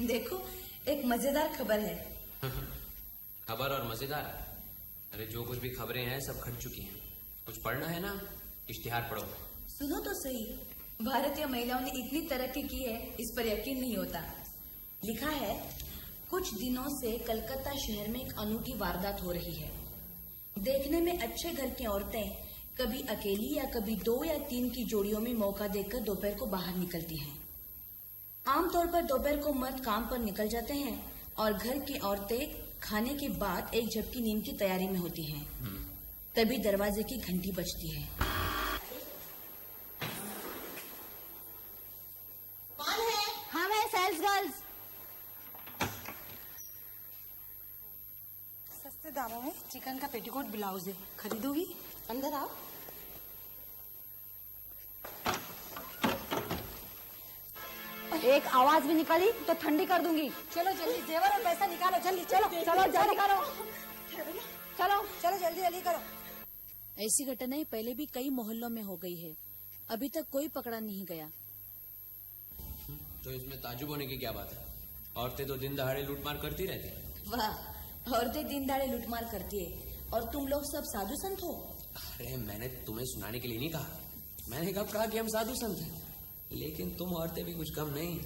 देखो, एक मजेदार खबर है। खबर और मजेदार? अरे जो कुछ भी खबरें हैं सब खट चुकी हैं। कुछ पढ़ना है ना, इश्तिहार पढ़ो। सुनो तो सही, भारतीय महिलाओं ने इतनी तरक्की की है, इस पर यकीन नहीं होता। लिखा है, कुछ दिनों से कलकत्ता शहर में एक अनूठी वारदात हो रही है। देखने में अच्छे घर की औरतें कभी अकेली या कभी 2 या 3 की जोड़ियों में मौका देखकर दोपहर को बाहर निकलती हैं। आमतौर पर दोपहर को मर्द काम पर निकल जाते हैं और घर की औरतें खाने के बाद एक झपकी नींद की तैयारी में होती हैं। तभी दरवाजे की घंटी बजती है। कौन है? हाँ, मैं सेल्स गर्ल्स। सस्ते दामों में चिकन का पेटीकोट ब्लाउज है, खरीदोगी? अंदर आओ। एक आवाज भी निकाली तो ठंडी कर दूंगी। चलो जल्दी, जेवर और पैसा निकालो, जल्दी चलो चलो जल्दी करो, चलो चलो जल्दी जल्दी करो। ऐसी घटनाएं पहले भी कई मोहल्लों में हो गई है, अभी तक कोई पकड़ा नहीं गया। तो इसमें ताजुब होने की क्या बात है? औरतें तो दिन दहाड़े लूटमार करती रहती हैं। वाह, औरतें दिन दहाड़े लूटमार करती है और तुम लोग सब साधु संत हो। अरे मैंने तुम्हें सुनाने के लिए नहीं कहा। मैंने कब कहा कि हम साधु संत हैं? लेकिन तुम औरतें भी कुछ कम नहीं।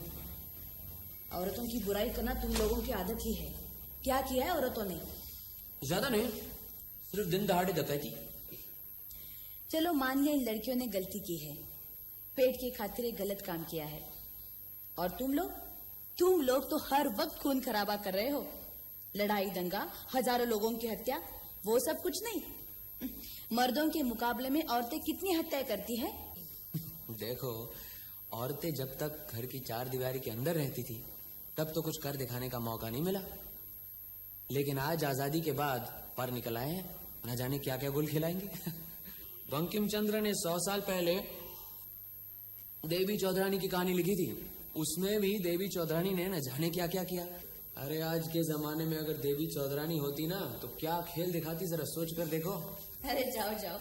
औरतों की बुराई करना तुम लोगों की आदत ही है। क्या किया है औरतों ने? ज्यादा नहीं, सिर्फ दिन दहाड़े डकैती। चलो मान लिया इन लड़कियों ने गलती की है, पेट की खातिर एक गलत काम किया है। और तुम लोग तो हर वक्त खून खराबा कर रहे हो। लड़ाई दंगा, हजारों लोगों की हत्या, वो सब कुछ नहीं। मर्दों के मुकाबले में औरतें कितनी हत्याएं करती है। देखो, औरतें जब तक घर की 4 दीवारी के अंदर रहती थी तब तो कुछ कर दिखाने का मौका नहीं मिला। लेकिन आज आजादी के बाद पर निकल आए हैं, न जाने क्या क्या गुल खिलाएंगे। बंकिम चंद्र ने 100 साल पहले देवी चौधरानी की कहानी लिखी थी। उसमें भी देवी चौधरानी ने न जाने क्या क्या किया। अरे आज के जमाने में अगर देवी चौधरानी होती ना तो क्या खेल दिखाती, जरा सोच कर देखो। अरे जाओ जाओ,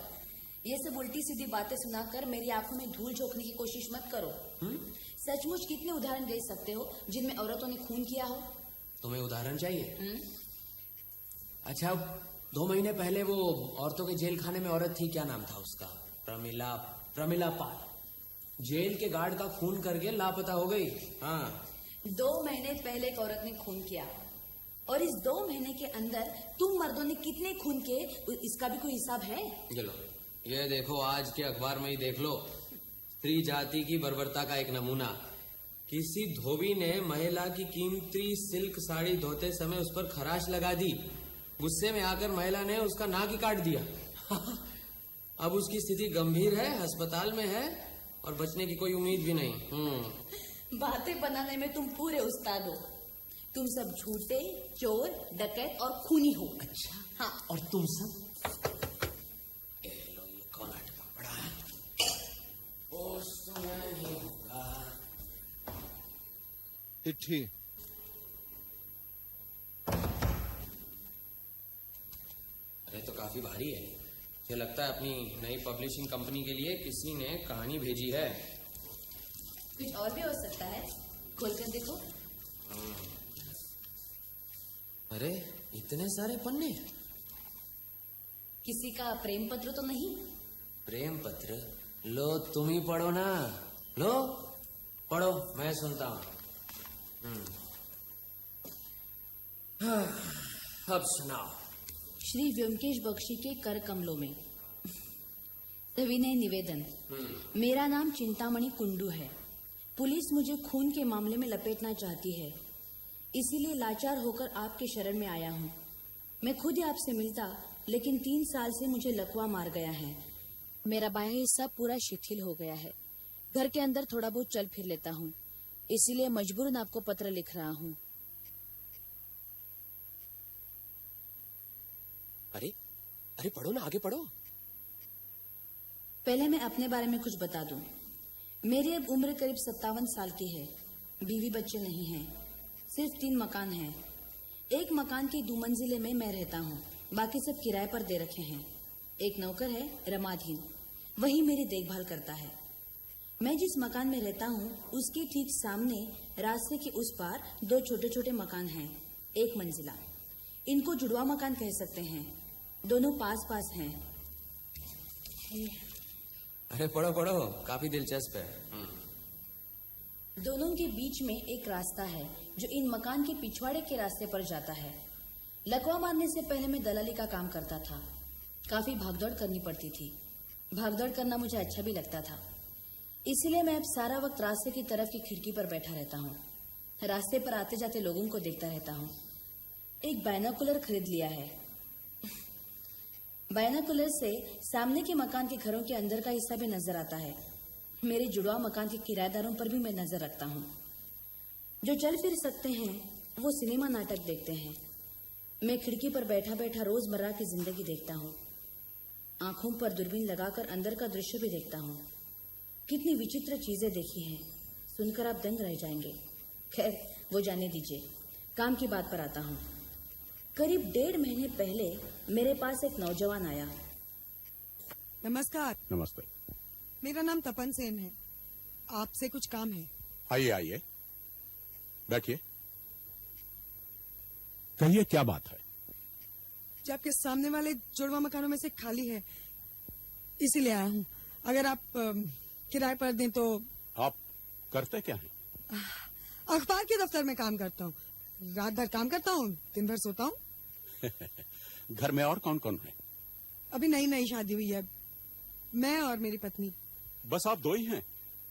ये सब उल्टी सीधी बातें सुनाकर मेरी आंखों में धूल झोंकने की कोशिश मत करो। सचमुच कितने उदाहरण दे सकते हो जिनमें औरतों ने खून किया हो? तुम्हें उदाहरण चाहिए? अच्छा, 2 महीने पहले वो औरतों के जेल खाने में औरत थी, क्या नाम था उसका? प्रमिला पाल। जेल के गार्ड का खून करके लापता हो गई। हाँ, 2 महीने पहले एक औरत ने खून किया और इस 2 महीने के अंदर तुम मर्दों ने कितने खून किए, इसका भी कोई हिसाब है? चलो ये देखो, आज के अखबार में ही देख लो, स्त्री जाति की बर्बरता का एक नमूना। किसी धोबी ने महिला की कीमती सिल्क साड़ी धोते समय उस पर खराश लगा दी। गुस्से में आकर महिला ने उसका नाक ही काट दिया। अब उसकी स्थिति गंभीर है, अस्पताल में है और बचने की कोई उम्मीद भी नहीं। बातें बनाने में तुम पूरे उस्ताद हो। तुम सब झूठे, चोर, डकैत और खूनी हो। अच्छा, हाँ। और तुम सब? कौन अटका पड़ा है? वो समय ही होगा। चिट्ठी। अरे तो काफी भारी है। मुझे लगता है अपनी नई पब्लिशिंग कंपनी के लिए किसी ने कहानी भेजी है। कुछ और भी हो सकता है, खोलकर देखो। अरे इतने सारे पन्ने। किसी का प्रेम पत्र तो नहीं? प्रेम पत्र? लो तुम ही पढ़ो ना। लो पढ़ो, मैं सुनता हूँ। अब सुनाओ। श्री व्योमकेश बख्शी के कर कमलों में सविनय निवेदन। मेरा नाम चिंतामणि कुंडू है। पुलिस मुझे खून के मामले में लपेटना चाहती है, इसीलिए लाचार होकर आपके शरण में आया हूँ। मैं खुद ही आपसे मिलता, लेकिन 3 साल से मुझे लकवा मार गया है। मेरा बाह्य हिस्सा पूरा शिथिल हो गया है। घर के अंदर थोड़ा बहुत चल फिर लेता हूँ, इसीलिए मजबूरन आपको पत्र लिख रहा हूँ। अरे पढ़ो ना, आगे पढ़ो। पहले मैं अपने बारे में कुछ बता दूं। मेरी अब उम्र करीब 57 साल की है। बीवी बच्चे नहीं हैं, सिर्फ 3 मकान हैं। एक मकान के 2 मंजिले में मैं रहता हूँ, बाकी सब किराए पर दे रखे हैं। एक नौकर है रमाधीन, वही मेरी देखभाल करता है। मैं जिस मकान में रहता हूँ उसके ठीक सामने रास्ते के उस पार 2 छोटे छोटे मकान हैं, 1 मंजिला। इनको जुड़वा मकान कह सकते हैं। दोनों पास पास हैं। अरे पढ़ो पढ़ो, काफी दिलचस्प है। दोनों के बीच में एक रास्ता है जो इन मकान के पिछवाड़े के रास्ते पर जाता है। लकवा मारने से पहले मैं दलाली का काम करता था। काफी भागदौड़ करनी पड़ती थी। भागदौड़ करना मुझे अच्छा भी लगता था, इसलिए मैं अब सारा वक्त रास्ते की तरफ की खिड़की पर बैठा रहता हूँ। रास्ते पर आते जाते लोगों को देखता रहता हूँ। एक बायनोकुलर खरीद लिया है। बायनोकुलर से सामने के मकान के घरों के अंदर का हिस्सा भी नजर आता है। मेरे जुड़वा मकान के किराएदारों पर भी मैं नजर रखता हूँ। जो चल फिर सकते हैं वो सिनेमा नाटक देखते हैं। मैं खिड़की पर बैठा बैठा रोजमर्रा की जिंदगी देखता हूँ। आंखों पर दूरबीन लगाकर अंदर का दृश्य भी देखता हूँ। कितनी विचित्र चीजें देखी हैं, सुनकर आप दंग रह जाएंगे। खैर वो जाने दीजिए, काम की बात पर आता हूँ। करीब 1.5 महीने पहले मेरे पास एक नौजवान आया। नमस्कार। नमस्ते। मेरा नाम तपन सेन है। आपसे कुछ काम है। आइए आइए, बैठिए। कहिए क्या बात है? जो आपके सामने वाले जुड़वा मकानों में से खाली है, इसीलिए आया हूँ। अगर आप किराए पर दें तो। आप करते क्या हैं? अखबार के दफ्तर में काम करता हूँ। रात भर काम करता हूँ, दिन भर सोता हूँ। घर में और कौन कौन है? अभी नई नई शादी हुई है, मैं और मेरी पत्नी। बस आप 2 ही हैं?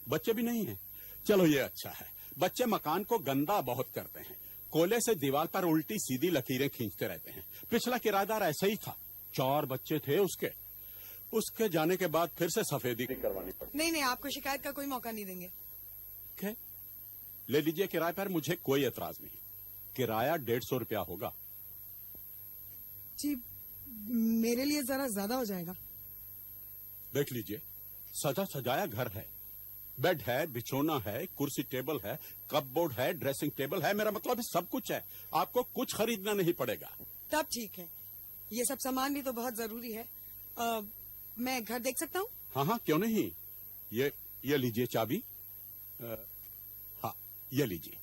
बच्चे भी नहीं हैं? चलो ये अच्छा है। बच्चे मकान को गंदा बहुत करते हैं। कोयले से दीवार पर उल्टी सीधी लकीरें खींचते रहते हैं। पिछला किराएदार ऐसा ही था, 4 बच्चे थे उसके। उसके जाने के बाद फिर से सफेदी करवानी पड़ी। नहीं नहीं, आपको शिकायत का कोई मौका नहीं देंगे। क्या? ले लीजिए किराए पर, मुझे कोई एतराज नहीं। किराया 150 रुपया होगा। जी, मेरे लिए जरा ज्यादा हो जाएगा। देख लीजिए, सजा सजाया घर है। बेड है, बिछोना है, कुर्सी टेबल है, कपबोर्ड है, ड्रेसिंग टेबल है। मेरा मतलब है सब कुछ है। आपको कुछ खरीदना नहीं पड़ेगा। तब ठीक है। ये सब सामान भी तो बहुत जरूरी है। मैं घर देख सकता हूँ? हाँ हाँ, क्यों नहीं। ये लीजिए चाबी। हाँ, ये लीजिए।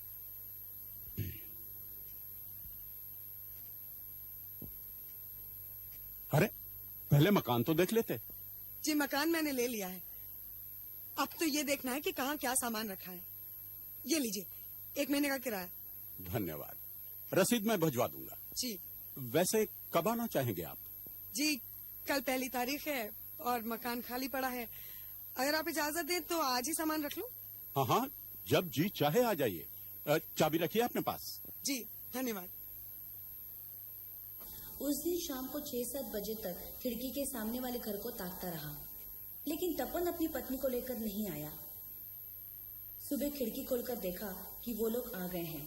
अरे पहले मकान तो देख लेते। जी, मकान मैंने ले लिया है। अब तो ये देखना है कि कहाँ क्या सामान रखा है। ये लीजिए, 1 महीने का किराया। धन्यवाद। रसीद मैं भिजवा दूंगा। जी। वैसे कब आना चाहेंगे आप? जी, कल 1 तारीख है और मकान खाली पड़ा है। अगर आप इजाजत दें तो आज ही सामान रख लूं? हाँ हाँ, जब जी चाहे आ जाइए। चाबी रखिए अपने पास। जी, धन्यवाद। उस दिन शाम को 6-7 बजे तक खिड़की के सामने वाले घर को ताकता रहा, लेकिन तपन अपनी पत्नी को लेकर नहीं आया। सुबह खिड़की खोलकर देखा कि वो लोग आ गए हैं।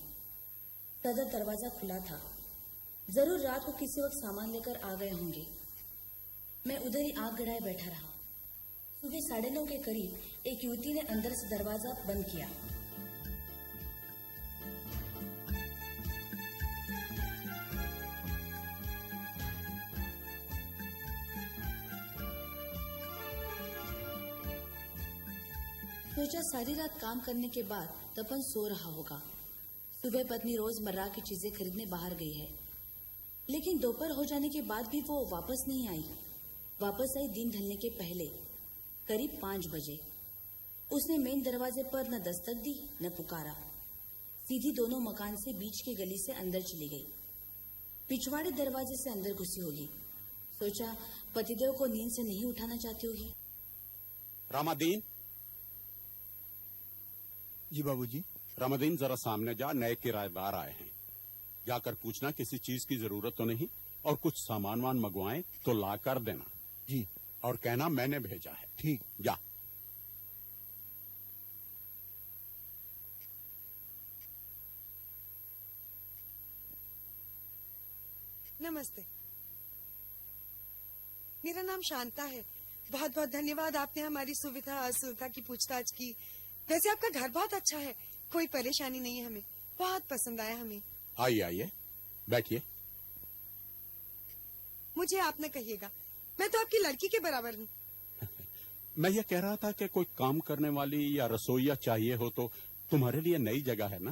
सदर दरवाजा खुला था। जरूर रात को किसी वक्त सामान लेकर आ गए होंगे। मैं उधर ही आग गड़ाए बैठा रहा। सुबह 9:30 के करीब एक युवती ने अंदर से दरवाजा बंद किया। सोचा सारी रात काम करने के बाद तपन सो रहा होगा। सुबह पत्नी रोजमर्रा की चीजें खरीदने बाहर गई है, लेकिन दोपहर हो जाने के बाद भी वो वापस नहीं आई। वापस आई दिन ढलने के पहले, करीब 5 बजे। उसने मेन दरवाजे पर न दस्तक दी न पुकारा, सीधी दोनों मकान से बीच की गली से अंदर चली गई। पिछवाड़े दरवाजे से अंदर घुसी होगी। सोचा पतिदेव को नींद से नहीं उठाना चाहती होगी। रामादीन। जी बाबूजी। रामादीन, जरा सामने जा, नए किराएदार आए हैं। जाकर पूछना किसी चीज की जरूरत तो नहीं, और कुछ सामान वान मंगवाएं तो ला कर देना। जी और कहना मैंने भेजा है। ठीक। जा। नमस्ते, मेरा नाम शांता है। बहुत बहुत धन्यवाद, आपने हमारी सुविधा असुविधा की पूछताछ की। वैसे आपका घर बहुत अच्छा है, कोई परेशानी नहीं है। हमें बहुत पसंद आया। हमें आइए आइए, बैठिए। मुझे आप न कहिएगा, मैं तो आपकी लड़की के बराबर हूँ। मैं ये कह रहा था कि कोई काम करने वाली या रसोईया चाहिए हो तो तुम्हारे लिए नई जगह है ना।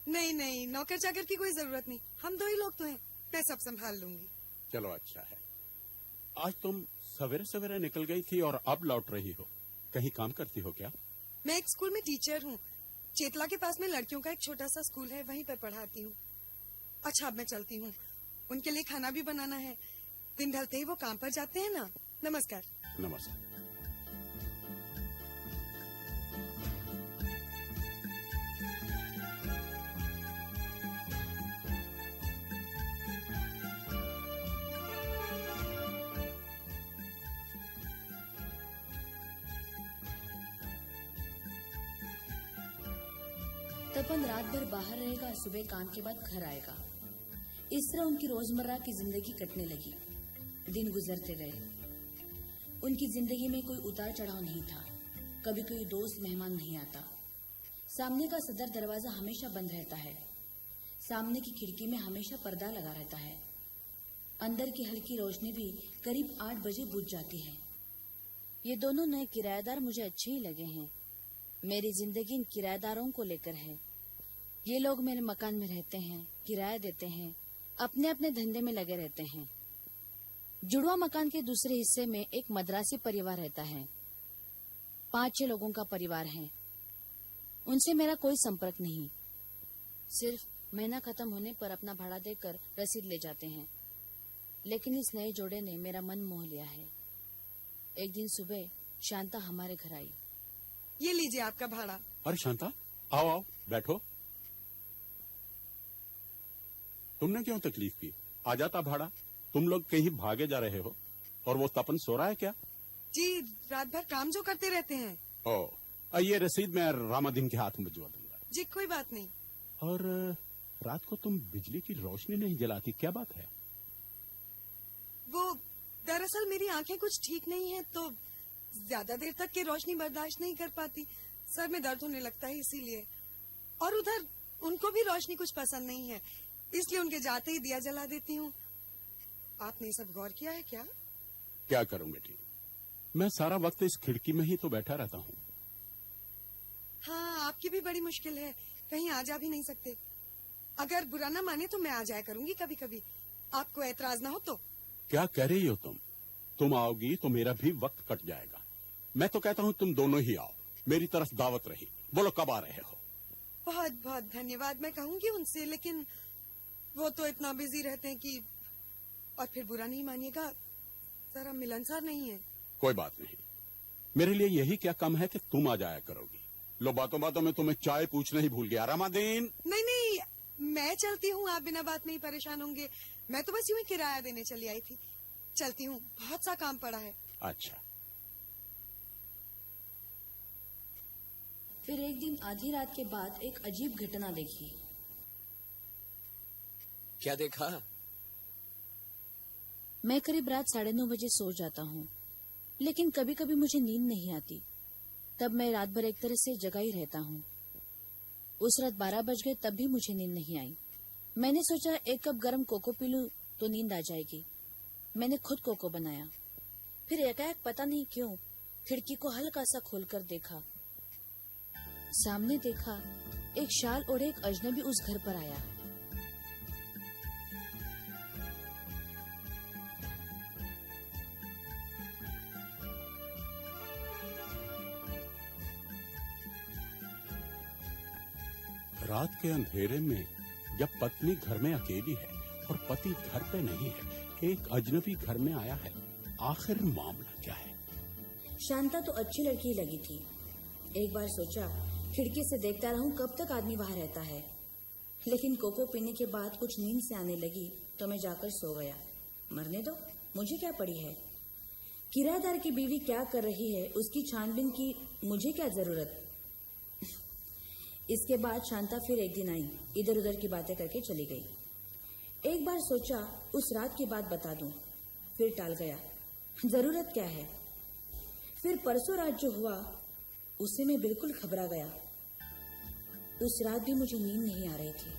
नहीं नहीं, नौकर चाकर की कोई जरूरत नहीं, हम 2 ही लोग तो हैं, मैं सब संभाल लूंगी। चलो अच्छा है। आज तुम सवेरे सवेरे निकल गई थी और अब लौट रही हो, कहीं काम करती हो क्या? मैं एक स्कूल में टीचर हूँ, चेतला के पास में लड़कियों का एक छोटा सा स्कूल है, वहीं पर पढ़ाती हूँ। अच्छा अब मैं चलती हूँ, उनके लिए खाना भी बनाना है, दिन ढलते ही वो काम पर जाते हैं ना। नमस्कार। नमस्कार। तपन रात भर बाहर रहेगा, सुबह काम के बाद घर आएगा। इस तरह उनकी रोजमर्रा की जिंदगी कटने लगी। दिन गुजरते गए। उनकी जिंदगी में कोई उतार चढ़ाव नहीं था। कभी कोई दोस्त मेहमान नहीं आता। सामने का सदर दरवाजा हमेशा बंद रहता है। सामने की खिड़की में हमेशा पर्दा लगा रहता है। अंदर की हल्की रोशनी भी करीब 8 बजे बुझ जाती है। ये दोनों नए किराएदार मुझे अच्छे ही लगे हैं। मेरी जिंदगी इन किराएदारों को लेकर है। ये लोग मेरे मकान में रहते हैं, किराया देते हैं, अपने अपने धंधे में लगे रहते हैं। जुड़वा मकान के दूसरे हिस्से में एक मद्रासी परिवार रहता है। 5-6 लोगों का परिवार है। उनसे मेरा कोई संपर्क नहीं। सिर्फ महीना खत्म होने पर अपना भाड़ा देकर रसीद ले जाते हैं। लेकिन इस नए जोड़े ने मेरा मन मोह लिया है। एक दिन सुबह शांता हमारे घर आई। ये लीजिए आपका भाड़ा। अरे शांता, आओ आओ बैठो। तुमने क्यों तकलीफ की? आ जाता भाड़ा। तुम लोग कहीं भागे जा रहे हो और वो तपन सो रहा है क्या? जी रात भर काम जो करते रहते हैं। ये रसीद मैं रामादीन के हाथ में भिजवा दूंगा। जी कोई बात नहीं। और रात को तुम बिजली की रोशनी नहीं जलाती, क्या बात है? वो दरअसल मेरी आंखें कुछ ठीक नहीं है, तो ज्यादा देर तक की रोशनी बर्दाश्त नहीं कर पाती। सर में दर्द होने लगता है इसीलिए। और उधर उनको भी रोशनी कुछ पसंद नहीं है, इसलिए उनके जाते ही दिया जला देती हूँ। आपने ये सब गौर किया है क्या? क्या करूं बेटी, मैं सारा वक्त इस खिड़की में ही तो बैठा रहता हूँ। हाँ आपकी भी बड़ी मुश्किल है, कहीं आ जा भी नहीं सकते। अगर बुरा ना माने तो मैं आ जाया करूंगी कभी कभी, आपको एतराज ना हो तो। क्या कह रही हो तुम? तुम आओगी तो मेरा भी वक्त कट जाएगा। मैं तो कहता हूँ तुम दोनों ही आओ, मेरी तरफ दावत रही। बोलो कब आ रहे हो? बहुत बहुत धन्यवाद मैं कहूंगी उनसे, लेकिन वो तो इतना बिजी रहते हैं कि, और फिर बुरा नहीं मानिएगा, जरा मिलनसार नहीं है। कोई बात नहीं, मेरे लिए यही क्या कम है कि तुम आ जाया करोगी। लो बातों बातों में तुम्हें चाय पूछना ही भूल गया। रामादीन। नहीं नहीं, मैं चलती हूँ, आप बिना बात में ही परेशान होंगे। मैं तो बस यूं ही किराया देने चली आई थी। चलती हूँ, बहुत सा काम पड़ा है। अच्छा। फिर एक दिन आधी रात के बाद एक अजीब घटना देखी। क्या देखा? मैं करीब रात 9:30 बजे सो जाता हूँ, लेकिन कभी कभी मुझे नींद नहीं आती। तब मैं रात भर एक तरह से जगा ही रहता हूँ। उस रात 12 बज गए, तब भी मुझे नींद नहीं आई। मैंने सोचा 1 कप गर्म कोको पी लूं तो नींद आ जाएगी। मैंने खुद कोको बनाया। फिर एकाएक पता नहीं क्यों खिड़की को हल्का सा खोलकर देखा। सामने देखा एक शाल ओढ़े एक अजनबी उस घर पर आया। रात के अंधेरे में जब पत्नी घर में अकेली है और पति घर पे नहीं है, एक अजनबी घर में आया है, आखिर मामला क्या है? शांता तो अच्छी लड़की लगी थी। एक बार सोचा खिड़की से देखता रहूं कब तक आदमी बाहर रहता है, लेकिन कोको पीने के बाद कुछ नींद से आने लगी तो मैं जाकर सो गया। मरने दो, मुझे क्या पड़ी है। किराएदार की बीवी क्या कर रही है उसकी छानबीन की मुझे क्या जरूरत। इसके बाद शांता फिर एक दिन आई, इधर उधर की बातें करके चली गई। एक बार सोचा उस रात की बात बता दूं, फिर टाल गया, जरूरत क्या है। फिर परसों रात जो हुआ उससे मैं बिल्कुल घबरा गया। उस रात भी मुझे नींद नहीं आ रही थी।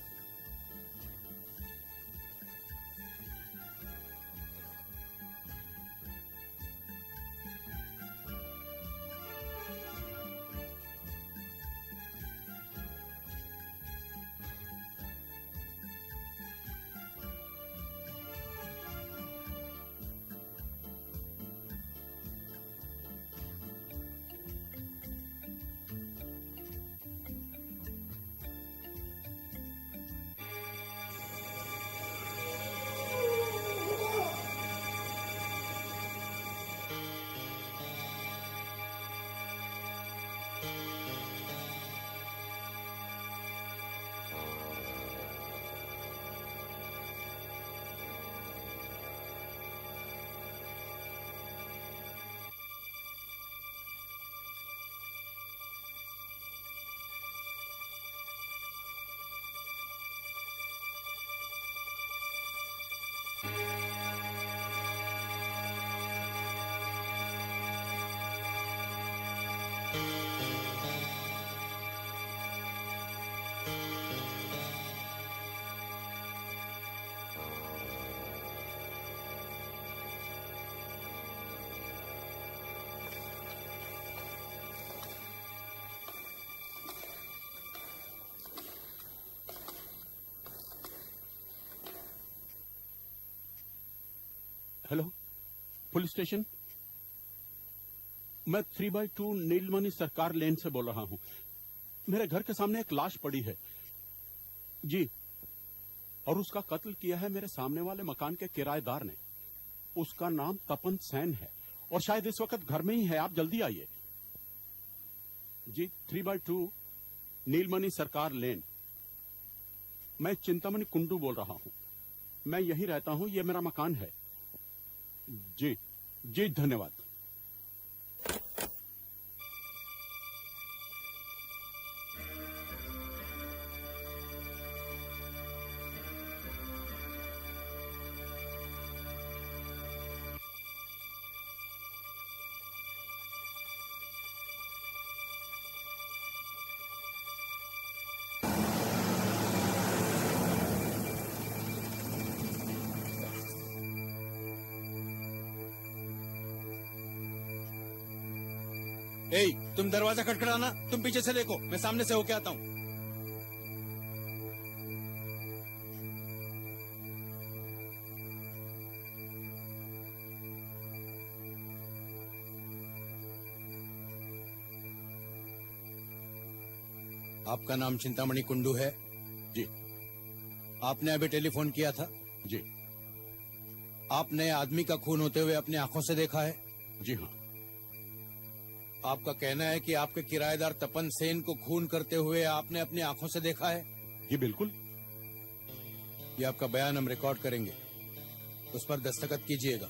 Hello, police station. मैं 3x2 नीलमणि सरकार लेन से बोल रहा हूं। मेरे घर के सामने एक लाश पड़ी है जी, और उसका कत्ल किया है मेरे सामने वाले मकान के किराएदार ने। उसका नाम तपन सेन है और शायद इस वक्त घर में ही है। आप जल्दी आइए जी। 3x2 नीलमणि सरकार लेन। मैं चिंतामणि कुंडू बोल रहा हूं। मैं यहीं रहता हूं, ये मेरा मकान है जी। जी धन्यवाद। ए, तुम दरवाजा खटखटाना। तुम पीछे से देखो, मैं सामने से होके आता हूँ। आपका नाम चिंतामणि कुंडू है? जी। आपने अभी टेलीफोन किया था? जी। आपने आदमी का खून होते हुए अपनी आंखों से देखा है? जी हाँ। आपका कहना है कि आपके किराएदार तपन सेन को खून करते हुए आपने अपनी आंखों से देखा है? जी बिल्कुल। ये आपका बयान हम रिकॉर्ड करेंगे, उस पर दस्तखत कीजिएगा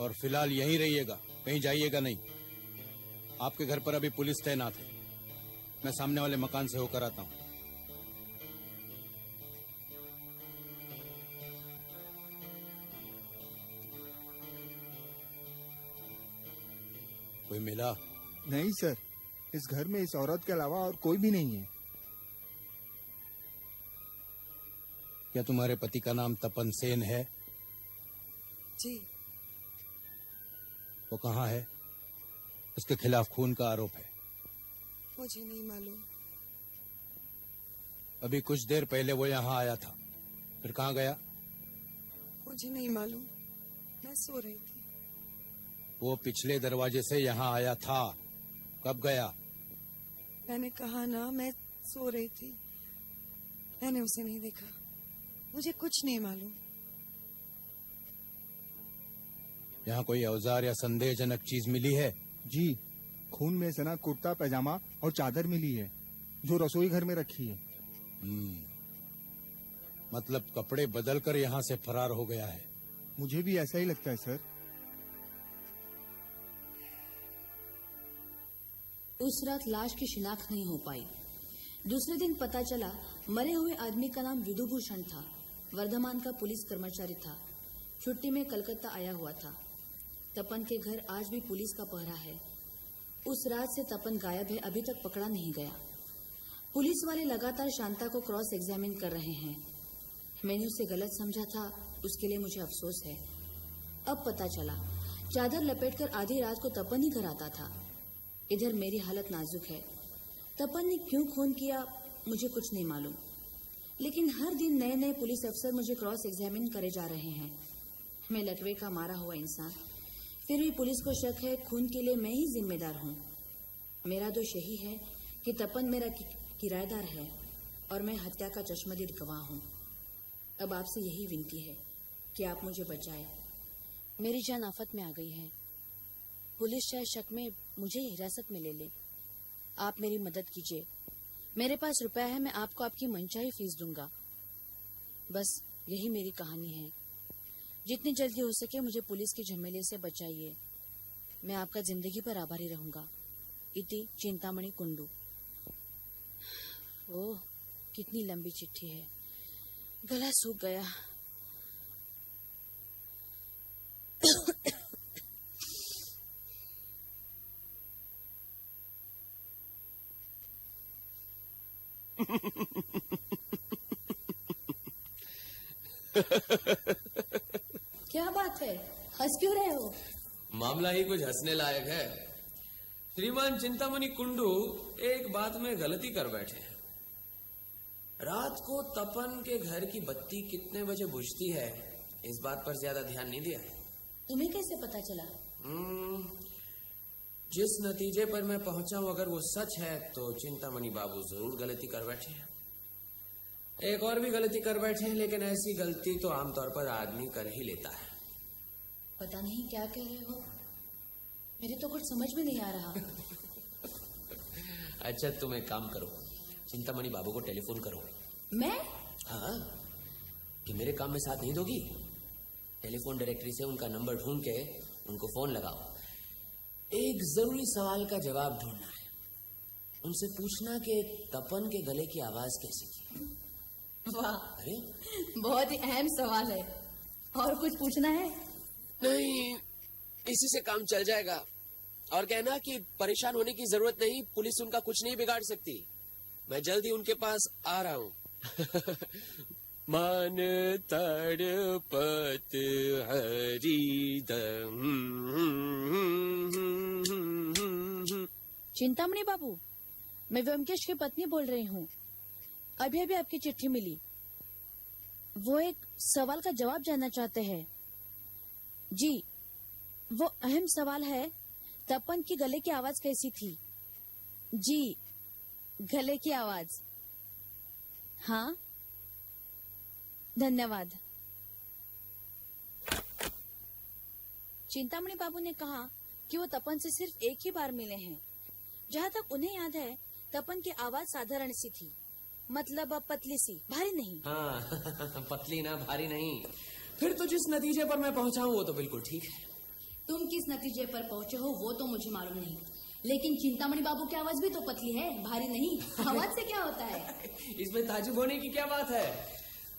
और फिलहाल यहीं रहिएगा, कहीं जाइएगा नहीं। आपके घर पर अभी पुलिस तैनात है। मैं सामने वाले मकान से होकर आता हूँ। कोई मिला? नहीं सर, इस घर में इस औरत के अलावा और कोई भी नहीं है। क्या तुम्हारे पति का नाम तपन सेन है? जी। वो कहाँ है? उसके खिलाफ खून का आरोप है। मुझे नहीं मालूम। अभी कुछ देर पहले वो यहाँ आया था, फिर कहाँ गया? मुझे नहीं मालूम, मैं सो रही थी। वो पिछले दरवाजे से यहाँ आया था, कब गया? मैंने कहा ना, मैं सो रही थी, मैंने उसे नहीं देखा। मुझे कुछ नहीं मालूम। यहाँ कोई औजार या संदेहजनक चीज मिली है? जी, खून में सना कुर्ता पैजामा और चादर मिली है, जो रसोई घर में रखी है। मतलब कपड़े बदलकर यहाँ से फरार हो गया है। मुझे भी ऐसा ही लगता है सर। उस रात लाश की शिनाख्त नहीं हो पाई। दूसरे दिन पता चला मरे हुए आदमी का नाम विधुभूषण था। वर्धमान का पुलिस कर्मचारी था। छुट्टी में कलकत्ता आया हुआ था। तपन के घर आज भी पुलिस का पहरा है। उस रात से तपन गायब है, अभी तक पकड़ा नहीं गया। पुलिस वाले लगातार शांता को क्रॉस एग्जामिन कर रहे हैं। मैंने उसे गलत समझा था, उसके लिए मुझे अफसोस है। अब पता चला चादर लपेटकर आधी रात को तपन ही घर आता था। इधर मेरी हालत नाजुक है। तपन ने क्यों खून किया मुझे कुछ नहीं मालूम, लेकिन हर दिन नए नए पुलिस अफसर मुझे क्रॉस एग्जामिन करे जा रहे हैं। मैं लकवे का मारा हुआ इंसान, फिर भी पुलिस को शक है खून के लिए मैं ही जिम्मेदार हूँ। मेरा दोष यही है कि तपन मेरा किराएदार है और मैं हत्या का चश्मदीद गवाह हूँ। अब आपसे यही विनती है कि आप मुझे बचाएं। मेरी जान आफत में आ गई है। पुलिस शायद शक में मुझे हिरासत में ले ले। आप मेरी मदद कीजिए। मेरे पास रुपया है, मैं आपको आपकी मनचाही फीस दूंगा। बस यही मेरी कहानी है। जितनी जल्दी हो सके मुझे पुलिस के झमेले से बचाइए। मैं आपका जिंदगी भर आभारी रहूंगा। इति चिंतामणि कुंडू। ओह, कितनी लंबी चिट्ठी है, गला सूख गया। क्या बात है, हंस क्यों रहे हो? मामला ही कुछ हंसने लायक है। श्रीमान चिंतामणि कुंडू एक बात में गलती कर बैठे हैं। रात को तपन के घर की बत्ती कितने बजे बुझती है, इस बात पर ज्यादा ध्यान नहीं दिया। तुम्हें कैसे पता चला? जिस नतीजे पर मैं पहुंचा हूं अगर वो सच है तो चिंतामणि बाबू जरूर गलती कर बैठे हैं। एक और भी गलती कर बैठे हैं, लेकिन ऐसी गलती तो आमतौर पर आदमी कर ही लेता है। पता नहीं क्या कह रहे हो, मेरे तो कुछ समझ में नहीं आ रहा। अच्छा तुम एक काम करो, चिंतामणि बाबू को टेलीफोन करो। मैं? हाँ, कि मेरे काम में साथ नहीं दोगी? टेलीफोन डायरेक्टरी से उनका नंबर ढूंढ के उनको फोन लगाओ। एक जरूरी सवाल का जवाब ढूंढना है। उनसे पूछना कि तपन के गले की आवाज कैसी थी। वाह, अरे बहुत ही अहम सवाल है। और कुछ पूछना है? नहीं, इसी से काम चल जाएगा। और कहना कि परेशान होने की जरूरत नहीं, पुलिस उनका कुछ नहीं बिगाड़ सकती। मैं जल्द ही उनके पास आ रहा हूँ। मन तड़पत हरिदम। चिंतामणि बाबू, मैं व्योमकेश की पत्नी बोल रही हूँ। अभी अभी आपकी चिट्ठी मिली। वो एक सवाल का जवाब जानना चाहते हैं। जी, वो अहम सवाल है, तपन की गले की आवाज कैसी थी? जी, गले की आवाज। हाँ, धन्यवाद। चिंतामणि बाबू ने कहा कि वो तपन से सिर्फ एक ही बार मिले हैं। जहाँ तक उन्हें याद है, तपन की आवाज साधारण सी थी, मतलब पतली सी, भारी नहीं। हाँ, पतली ना, भारी नहीं। फिर तो जिस नतीजे पर मैं पहुंचा हूँ वो तो बिल्कुल ठीक है। तुम किस नतीजे पर पहुंचे हो वो तो मुझे मालूम नहीं, लेकिन चिंतामणि बाबू की आवाज भी तो पतली है, भारी नहीं। आवाज से क्या होता है? इसमें ताजुब होने की क्या बात है?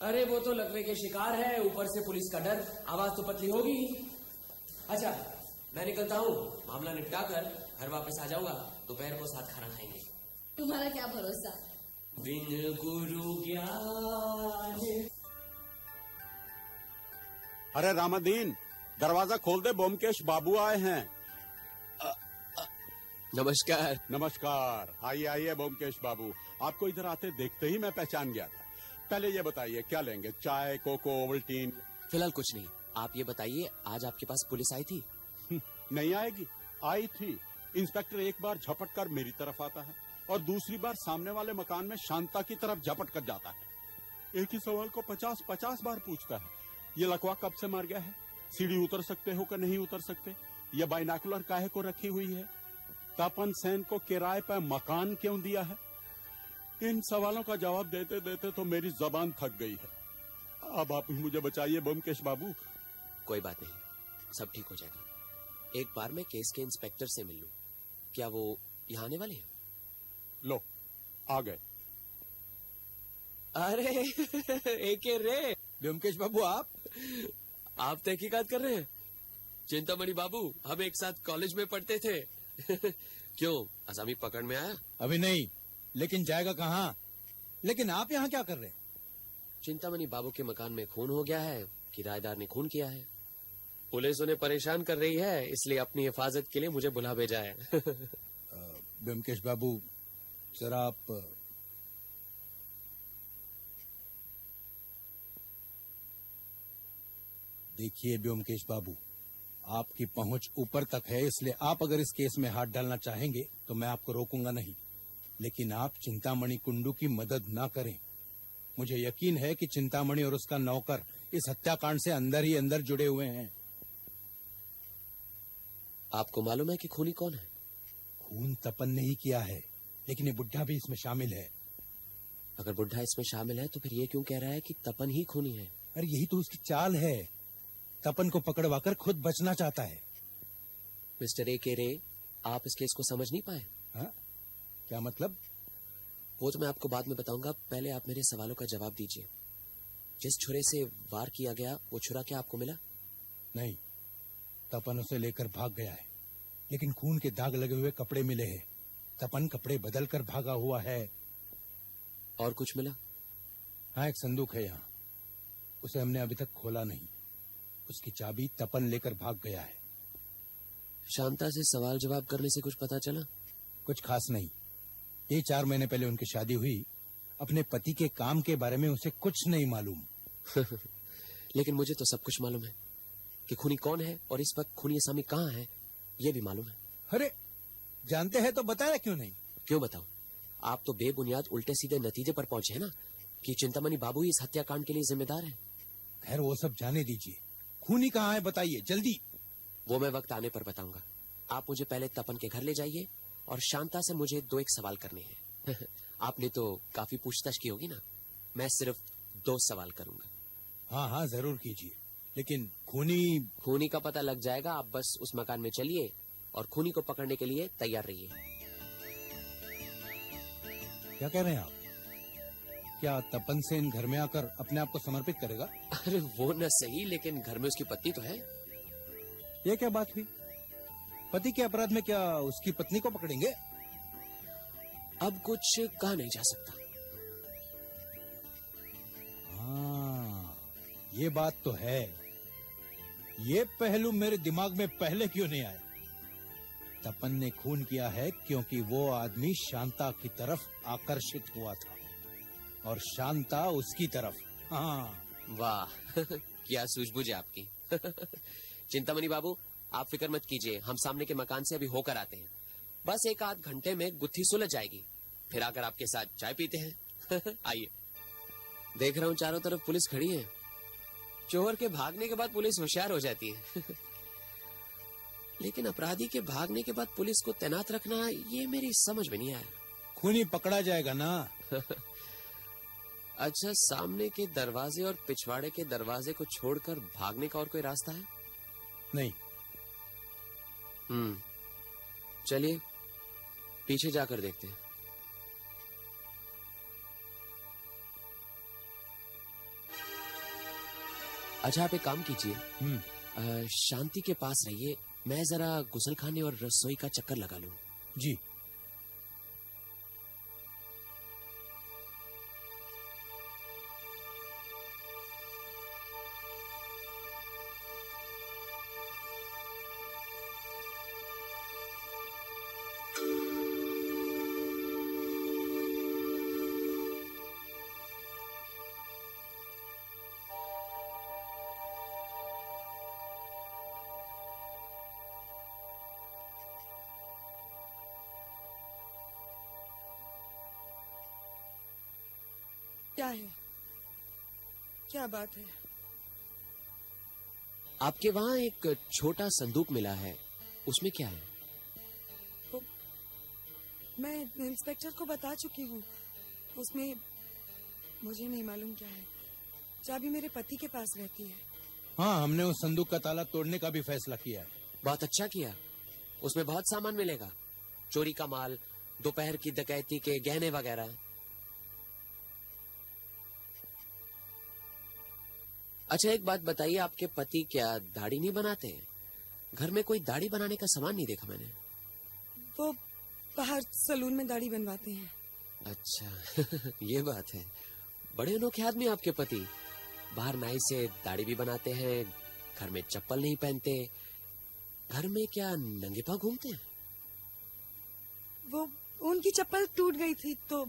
अरे वो तो लकवे के शिकार है, ऊपर से पुलिस का डर, आवाज तो पतली होगी। अच्छा, मैं निकलता हूँ, मामला निपटा कर घर वापस आ जाऊंगा। दोपहर को साथ खाना खाएंगे। तुम्हारा क्या भरोसा? बिन गुरु ज्ञान। अरे रामादीन, दरवाजा खोल दे, ब्योमकेश बाबू आए हैं। नमस्कार। नमस्कार, आइए आइए ब्योमकेश बाबू। आपको इधर आते देखते ही मैं पहचान गया था। पहले ये बताइए क्या लेंगे, चाय, कोको, ओवल्टीन? फिलहाल कुछ नहीं। आप ये बताइए, आज आपके पास पुलिस आई थी? नहीं आएगी, आई थी। इंस्पेक्टर एक बार झपट कर मेरी तरफ आता है और दूसरी बार सामने वाले मकान में शांता की तरफ झपट कर जाता है। एक ही सवाल को 50-50 बार पूछता है। ये लकवा कब से मर गया है? सीढ़ी उतर सकते हो कि नहीं उतर सकते? ये बाइनाकुलर काहे को रखी हुई है? तपन सेन को किराए पर मकान क्यों दिया है? इन सवालों का जवाब देते देते तो मेरी जबान थक गई है। अब आप ही मुझे बचाइए ब्योमकेश बाबू। कोई बात नहीं, सब ठीक हो जाएगा। एक बार मैं केस के इंस्पेक्टर से मिल लूं। क्या वो यहाँ आने वाले हैं? लो, आ गए। अरे एक रे ब्योमकेश बाबू, आप तहकीकात कर रहे हैं? चिंतामणि बाबू, हम एक साथ कॉलेज में पढ़ते थे। क्यों, आसामी पकड़ में आया? अभी नहीं, लेकिन जाएगा कहाँ? लेकिन आप यहाँ क्या कर रहे हैं? चिंतामणि बाबू के मकान में खून हो गया है, किराएदार ने खून किया है। पुलिस उन्हें परेशान कर रही है, इसलिए अपनी हिफाजत के लिए मुझे बुला भेजा है। ब्योमकेश बाबू, जरा आप देखिए। ब्योमकेश बाबू, आपकी पहुंच ऊपर तक है, इसलिए आप अगर इस केस में हाथ डालना चाहेंगे तो मैं आपको रोकूंगा नहीं, लेकिन आप चिंतामणि कुंडू की मदद ना करें। मुझे यकीन है कि चिंतामणि और उसका नौकर इस हत्याकांड से अंदर ही अंदर जुड़े हुए हैं। आपको मालूम है कि खूनी कौन है? खून तपन ने ही किया है, लेकिन ये बुढ़ा भी इसमें शामिल है। अगर बुढ़ा इसमें शामिल है तो फिर ये क्यों कह रहा है कि तपन ही खूनी है? अरे यही तो उसकी चाल है, तपन को पकड़वाकर खुद बचना चाहता है। मिस्टर ए रे, आप इस केस को समझ नहीं पाए? हाँ? क्या मतलब? वो तो मैं आपको बाद में बताऊंगा, पहले आप मेरे सवालों का जवाब दीजिए। जिस छुरे से वार किया गया वो छुरा क्या आपको मिला? नहीं, तपन उसे लेकर भाग गया है, लेकिन खून के दाग लगे हुए कपड़े मिले हैं। तपन कपड़े बदल कर भागा हुआ है। और कुछ मिला? हाँ, एक संदूक है यहाँ, उसे हमने अभी तक खोला नहीं। उसकी चाबी तपन लेकर भाग गया है। शांता से सवाल जवाब करने से कुछ पता चला? कुछ खास नहीं। ये 4 महीने पहले उनकी शादी हुई। अपने पति के काम के बारे में उसे कुछ नहीं मालूम। लेकिन मुझे तो सब कुछ मालूम है। कि खूनी कौन है और इस वक्त खूनी असामी कहाँ है ये भी मालूम है। अरे जानते हैं तो बताया क्यों नहीं? क्यों बताऊं? आप तो बेबुनियाद उल्टे सीधे नतीजे पर पहुंचे हैं ना कि चिंतामणि बाबू ही इस हत्याकांड के लिए जिम्मेदार हैं। खैर वो सब जाने दीजिए, खूनी कहाँ है बताइए जल्दी। वो मैं वक्त आने पर बताऊंगा। आप मुझे पहले तपन के घर ले जाइए और शांता से मुझे 2 सवाल करने हैं। आपने तो काफी पूछताछ की होगी ना, मैं सिर्फ 2 सवाल करूंगा। हाँ हाँ जरूर कीजिए, लेकिन खूनी का पता लग जाएगा। आप बस उस मकान में चलिए और खूनी को पकड़ने के लिए तैयार रहिए। क्या कह रहे हैं आप? क्या तपन सेन घर में आकर अपने आप को समर्पित करेगा? अरे वो न सही, लेकिन घर में उसकी पत्नी तो है। ये क्या बात हुई? पति के अपराध में क्या उसकी पत्नी को पकड़ेंगे? अब कुछ कहा नहीं जा सकता। हाँ ये बात तो है। ये पहलू मेरे दिमाग में पहले क्यों नहीं आया? तपन ने खून किया है क्योंकि वो आदमी शांता की तरफ आकर्षित हुआ था और शांता उसकी तरफ। हाँ वाह क्या सूझबूझ है आपकी। चिंतामणि बाबू आप फिक्र मत कीजिए, हम सामने के मकान से अभी होकर आते हैं। बस 1-8 घंटे में गुत्थी सुलझ जाएगी, फिर आकर आपके साथ चाय पीते हैं। आइए। देख रहा हूँ चारों तरफ पुलिस खड़ी है। चोर के भागने के बाद पुलिस होशियार हो जाती है। लेकिन अपराधी के भागने के बाद पुलिस को तैनात रखना ये मेरी समझ में नहीं आया। खूनी पकड़ा जाएगा ना। अच्छा, सामने के दरवाजे और पिछवाड़े के दरवाजे को छोड़कर भागने का और कोई रास्ता है? नहीं। चलिए पीछे जाकर देखते हैं। अच्छा आप एक काम कीजिए, शांति के पास रहिए, मैं जरा गुसलखाने और रसोई का चक्कर लगा लूं। जी। क्या है? क्या बात है? आपके वहां एक छोटा संदूक मिला है, उसमें क्या है? वो मैं इंस्पेक्टर को बता चुकी हूँ, उसमें मुझे नहीं मालूम क्या है। चाबी मेरे पति के पास रहती है। हाँ हमने उस संदूक का ताला तोड़ने का भी फैसला किया है। बहुत अच्छा किया, उसमें बहुत सामान मिलेगा, चोरी का माल, दोपहर की डकैती के गहने वगैरह। अच्छा एक बात बताइए, आपके पति क्या दाढ़ी नहीं बनाते हैं? घर में कोई दाढ़ी बनाने का सामान नहीं देखा मैंने। वो बाहर सलून में दाढ़ी बनवाते हैं। अच्छा ये बात है, बड़े अनोखे आदमी आपके पति। बाहर नाई से दाढ़ी भी बनाते हैं, घर में चप्पल नहीं पहनते, घर में क्या नंगे पांव घूमते हैं? वो उनकी चप्पल टूट गई थी तो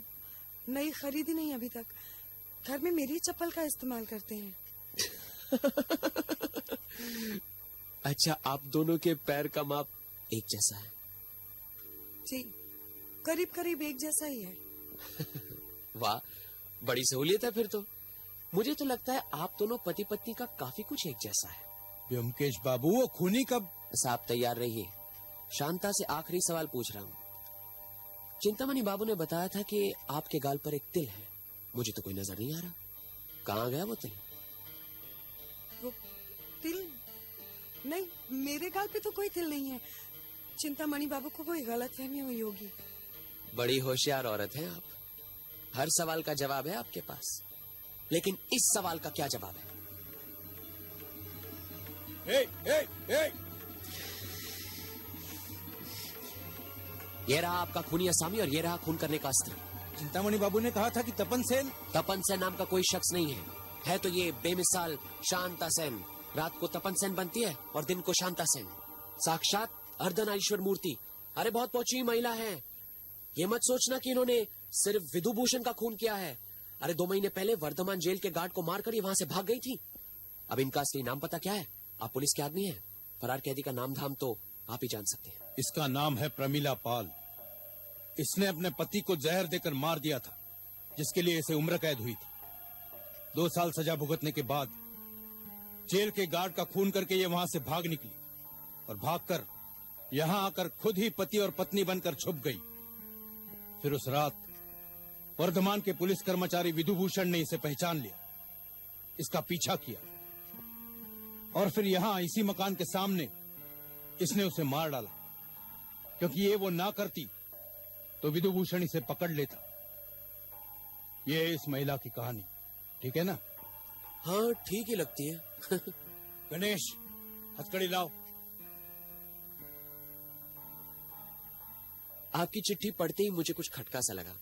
नई खरीदी नहीं अभी तक। घर में मेरी चप्पल का इस्तेमाल करते हैं। अच्छा आप दोनों के पैर का माप एक जैसा है? जी करीब करीब एक जैसा ही है। वाह बड़ी सहूलियत है फिर तो। मुझे तो लगता है आप दोनों पति पत्नी का काफी कुछ एक जैसा है। ब्योमकेश बाबू वो खूनी कब? आप तैयार रहिए, शांता से आखिरी सवाल पूछ रहा हूँ। चिंतामणि बाबू ने बताया था कि आपके गाल पर एक तिल है, मुझे तो कोई नजर नहीं आ रहा, कहाँ गया वो तिल? वो तिल नहीं, मेरे गाल पे तो कोई तिल नहीं है। चिंतामणि बाबू को कोई गलतफहमी हुई होगी। बड़ी होशियार औरत है आप, हर सवाल का जवाब है आपके पास, लेकिन इस सवाल का क्या जवाब है? ये रहा आपका खूनी असामी और ये रहा खून करने का अस्त्र। चिंतामणि बाबू ने कहा था कि तपन सेन नाम का कोई शख्स नहीं है तो ये बेमिसाल शांता सेन। रात को तपन सेन बनती है और दिन को शांता सेन, साक्षात अर्धनारीश्वर मूर्ति। अरे बहुत पहुंची हुई महिला है, ये मत सोचना कि इन्होंने सिर्फ विधुभूषण का खून किया है। अरे 2 महीने पहले वर्धमान जेल के गार्ड को मारकर ये वहां से भाग गई थी। अब इनका असली नाम पता क्या है? आप पुलिस के आदमी हैं, फरार कैदी का नाम धाम तो आप ही जान सकते हैं। इसका नाम है प्रमिला पाल। इसने अपने पति को जहर देकर मार दिया था, जिसके लिए इसे उम्र कैद हुई थी। 2 साल सजा भुगतने के बाद जेल के गार्ड का खून करके ये वहां से भाग निकली और भागकर यहां आकर खुद ही पति और पत्नी बनकर छुप गई। फिर उस रात वर्धमान के पुलिस कर्मचारी विधुभूषण ने इसे पहचान लिया, इसका पीछा किया और फिर यहां इसी मकान के सामने इसने उसे मार डाला, क्योंकि ये वो ना करती तो विधुभूषण इसे पकड़ लेता। ये है इस महिला की कहानी, ठीक है ना? हाँ, ठीक ही लगती है। गणेश, हथकड़ी लाओ। आपकी चिट्ठी पढ़ते ही मुझे कुछ खटका सा लगा।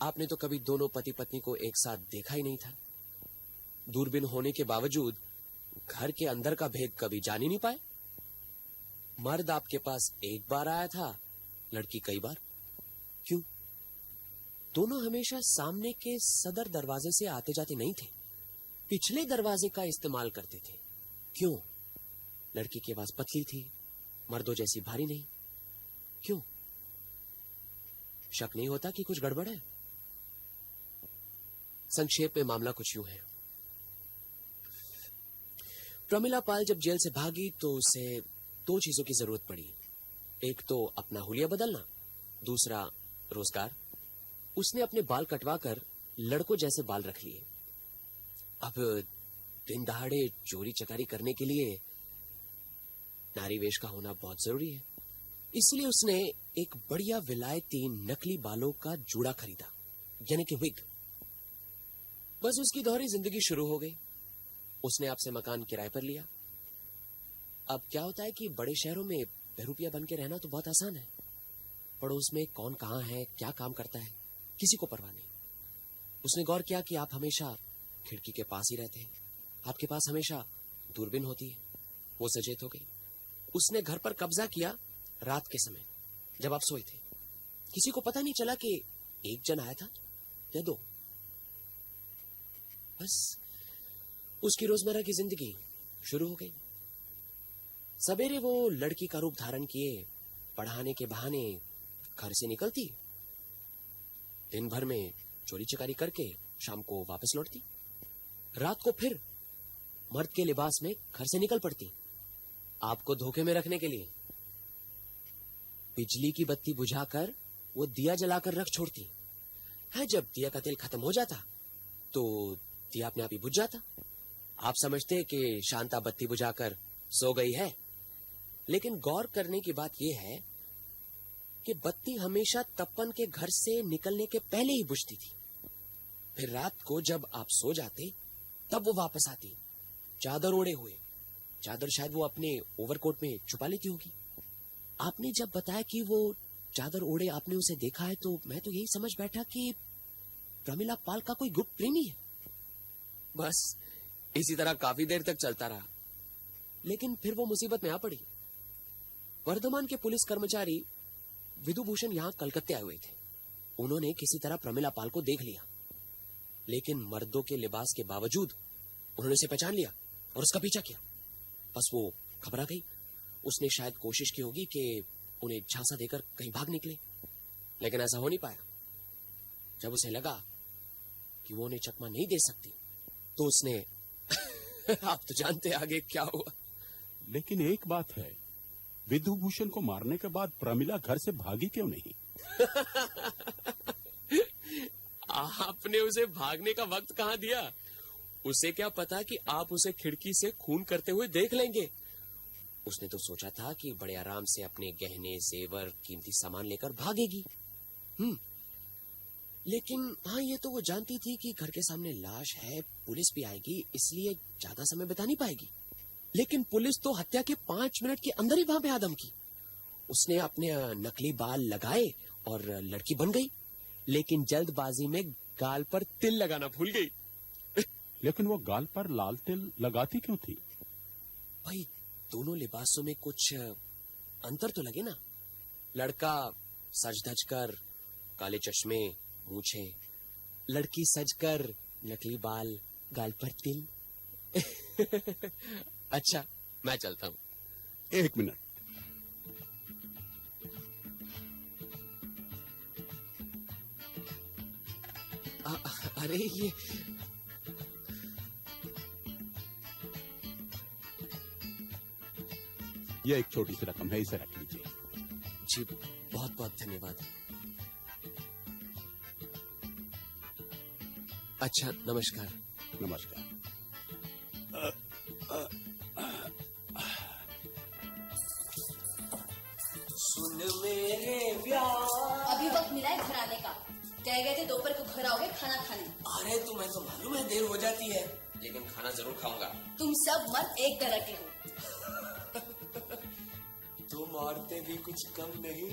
आपने तो कभी दोनों पति पत्नी को एक साथ देखा ही नहीं था। दूरबीन होने के बावजूद घर के अंदर का भेद कभी जान ही नहीं पाए। मर्द आपके पास एक बार आया था, लड़की कई बार। क्यों? दोनों हमेशा सामने के सदर दरवाजे से आते जाते नहीं थे, पिछले दरवाजे का इस्तेमाल करते थे। क्यों? लड़की की आवाज पतली थी, मर्दों जैसी भारी नहीं। क्यों? शक नहीं होता कि कुछ गड़बड़ है? संक्षेप में मामला कुछ यूं है। प्रमिला पाल जब जेल से भागी तो उसे 2 चीजों की जरूरत पड़ी। एक तो अपना हुलिया बदलना, दूसरा रोजगार। उसने अपने बाल कटवाकर लड़कों जैसे बाल रख लिए। अब दिन दहाड़े चोरी चकारी करने के लिए नारी वेश का होना बहुत जरूरी है। इसलिए उसने एक बढ़िया विलायती नकली बालों का जूड़ा खरीदा, यानी कि विग। बस उसकी दोहरी जिंदगी शुरू हो गई। उसने आपसे मकान किराए पर लिया। अब क्या होता है कि बड़े शहरों में बहरूपिया बन के रहना तो बहुत आसान है। पड़ोस में कौन कहां है, क्या काम करता है, किसी को परवाह नहीं। उसने गौर किया कि आप हमेशा खिड़की के पास ही रहते हैं, आपके पास हमेशा दूरबीन होती है। वो सचेत हो गई। उसने घर पर कब्जा किया रात के समय, जब आप सोए थे। किसी को पता नहीं चला कि एक जन आया था या 2। बस उसकी रोजमर्रा की जिंदगी शुरू हो गई। सवेरे वो लड़की का रूप धारण किए पढ़ाने के बहाने घर से निकलती, दिन भर में चोरी चकारी करके शाम को वापस लौटती। रात को फिर मर्द के लिबास में घर से निकल पड़ती, आपको धोखे में रखने के लिए। बिजली की बत्ती बुझाकर वो दिया जलाकर रख छोड़ती है। जब दिया का तेल खत्म हो जाता तो दिया अपने आप ही बुझ जाता। आप समझते कि शांता बत्ती बुझाकर सो गई है, लेकिन गौर करने की बात यह है कि बत्ती हमेशा तपन के घर से निकलने के पहले ही बुझती थी। फिर रात को जब आप सो जाते तब वो वापस आती, चादर ओढ़े हुए। चादर शायद वो अपने ओवरकोट में छुपा लेती होगी। आपने जब बताया कि वो चादर ओढ़े आपने उसे देखा है, तो मैं तो यही समझ बैठा कि प्रमिला पाल का कोई गुप्त प्रेमी है। बस इसी तरह काफी देर तक चलता रहा, लेकिन फिर वो मुसीबत में आ पड़ी। वर्धमान के पुलिस कर्मचारी विधुभूषण यहां कलकत्ते आए हुए थे। उन्होंने किसी तरह प्रमिला पाल को देख लिया, लेकिन मर्दों के लिबास के बावजूद उन्होंने उसे पहचान लिया और उसका पीछा किया। बस वो घबरा गई। उसने शायद कोशिश की होगी कि उन्हें झांसा देकर कहीं भाग निकले, लेकिन ऐसा हो नहीं पाया। जब उसे लगा कि वो उन्हें चकमा नहीं दे सकती तो उसने आप तो जानते आगे क्या हुआ। लेकिन एक बात है, विधुभूषण को मारने के बाद प्रमिला घर से भागी क्यों नहीं? आपने उसे भागने का वक्त कहां दिया? उसे क्या पता कि आप उसे खिड़की से खून करते हुए देख लेंगे। उसने तो सोचा था कि बड़े आराम से अपने गहने, जेवर, कीमती सामान लेकर भागेगी। लेकिन हाँ, ये तो वो जानती थी कि घर के सामने लाश है, पुलिस भी आएगी, इसलिए ज्यादा समय बिता नहीं पाएगी। लेकिन पुलिस तो हत्या के 5 मिनट के अंदर ही वहां पे आदम की। उसने अपने नकली बाल लगाए और लड़की बन गई, लेकिन जल्दबाजी में गाल पर तिल लगाना भूल गई। लेकिन वो गाल पर लाल तिल लगाती क्यों थी? भाई, दोनों लिबासों में कुछ अंतर तो लगे ना। लड़का सज धज कर, काले चश्मे, मूछे। लड़की सज कर, नकली बाल, गाल पर तिल। अच्छा, मैं चलता हूँ। एक मिनट। अरे ये एक छोटी सी रकम है, इसे रख लीजिए। जी, बहुत बहुत धन्यवाद। अच्छा, नमस्कार। नमस्कार। सुन मेरे प्यार। अभी वक्त मिला है घर आने का। कह गए थे दोपहर को घर आओगे खाना खाने। अरे तुम्हें तो मालूम है देर हो जाती है, लेकिन खाना जरूर खाऊंगा। तुम सब मर्द एक तरह के हो। तुम औरतें भी कुछ कम नहीं।